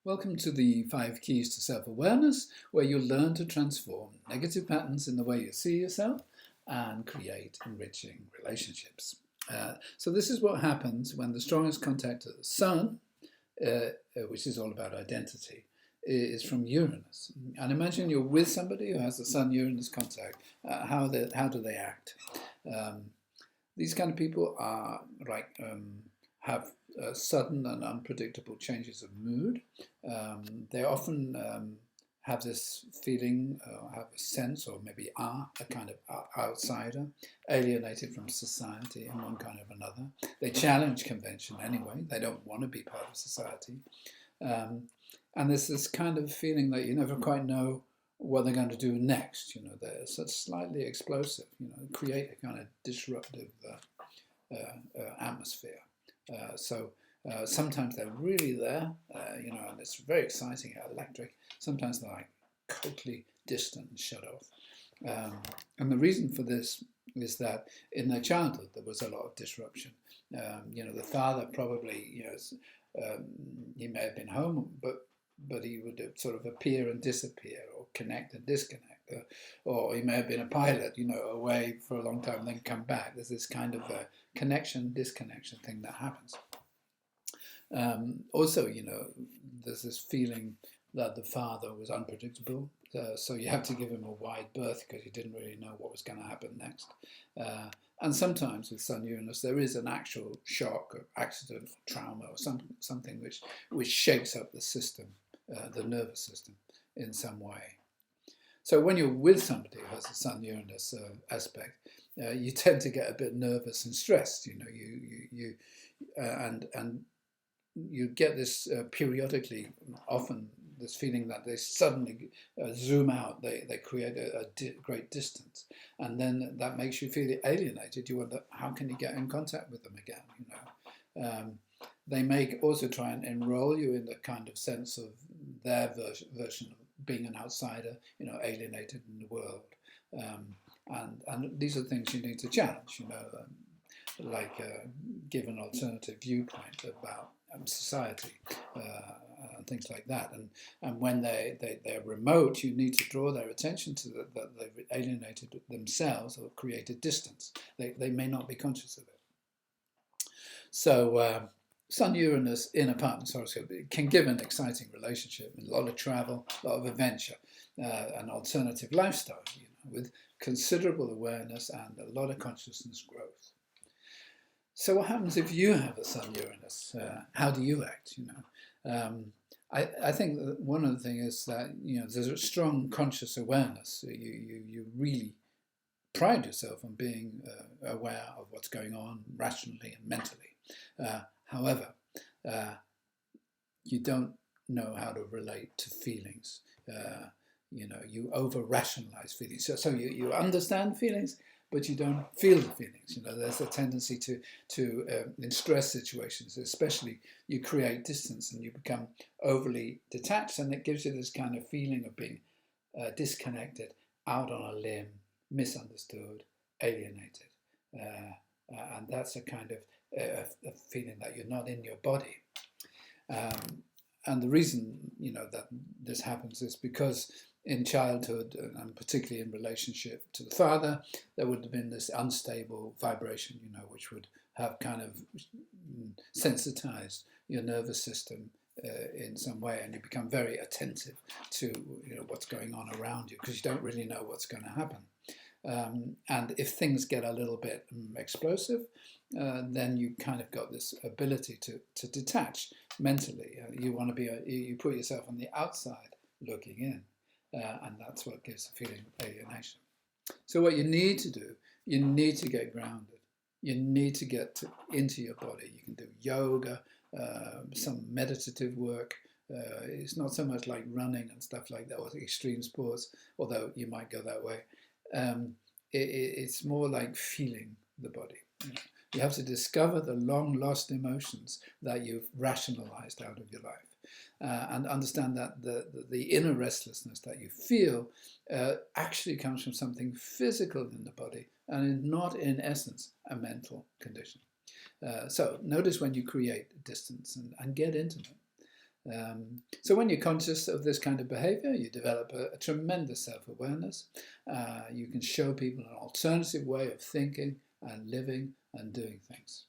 Welcome to the 5 Keys to Self-Awareness, where you'll learn to transform negative patterns in the way you see yourself and create enriching relationships. So this is what happens when the strongest contact of the Sun, which is all about identity, is from Uranus. And imagine you're with somebody who has the Sun-Uranus contact. How do they act? These kind of people are have sudden and unpredictable changes of mood. They often have this feeling, have a sense, or maybe are a kind of outsider, alienated from society in one kind or another. They challenge convention anyway. They don't want to be part of society. And there's this kind of feeling that you never quite know what they're going to do next. You know, they're such slightly explosive, create a kind of disruptive atmosphere. Sometimes they're really there, and it's very exciting, electric. Sometimes they're like totally distant and shut off. And the reason for this is that in their childhood there was a lot of disruption. The father probably, he may have been home, but he would sort of appear and disappear, or connect and disconnect. Or he may have been a pilot, away for a long time and then come back. There's this kind of a connection, disconnection thing that happens. Also, there's this feeling that the father was unpredictable. So you have to give him a wide berth because you didn't really know what was going to happen next. And sometimes with Sun-Uranus, there is an actual shock or accident or trauma or something which shakes up the system, the nervous system in some way. So when you're with somebody who has a Sun-Uranus aspect, you tend to get a bit nervous and stressed. And you get this periodically, often this feeling that they suddenly zoom out. They create a great distance, and then that makes you feel alienated. You wonder, how can you get in contact with them again? They may also try and enroll you in the kind of sense of their version of being an outsider, alienated in the world. And these are things you need to challenge, give an alternative viewpoint about society and things like that. And when they're remote, you need to draw their attention to that they've alienated themselves or created distance. They may not be conscious of it. So Sun-Uranus in a partner's horoscope can give an exciting relationship, a lot of travel, a lot of adventure, an alternative lifestyle, with considerable awareness and a lot of consciousness growth. So what happens if you have a Sun-Uranus? How do you act? I think that one of the things is that there's a strong conscious awareness. You really pride yourself on being aware of what's going on rationally and mentally. However, you don't know how to relate to feelings. You over-rationalize feelings. So you understand feelings, but you don't feel the feelings. There's a tendency to in stress situations, especially, you create distance and you become overly detached, and it gives you this kind of feeling of being disconnected, out on a limb, misunderstood, alienated. And that's a kind of a feeling that you're not in your body. And the reason, that this happens is because in childhood, and particularly in relationship to the father, there would have been this unstable vibration, which would have kind of sensitized your nervous system in some way, and you become very attentive to what's going on around you because you don't really know what's going to happen. And if things get a little bit explosive, then you kind of got this ability to detach mentally. You want to be, you put yourself on the outside looking in, and that's what gives a feeling of alienation. So what you need to do, you need to get grounded. You need to get into your body. You can do yoga, some meditative work. It's not so much like running and stuff like that, or extreme sports, although you might go that way. It's more like feeling the body. You have to discover the long-lost emotions that you've rationalized out of your life, and understand that the inner restlessness that you feel actually comes from something physical in the body and not, in essence, a mental condition. So notice when you create distance and get intimate. So when you're conscious of this kind of behavior, you develop a tremendous self-awareness. You can show people an alternative way of thinking and living and doing things.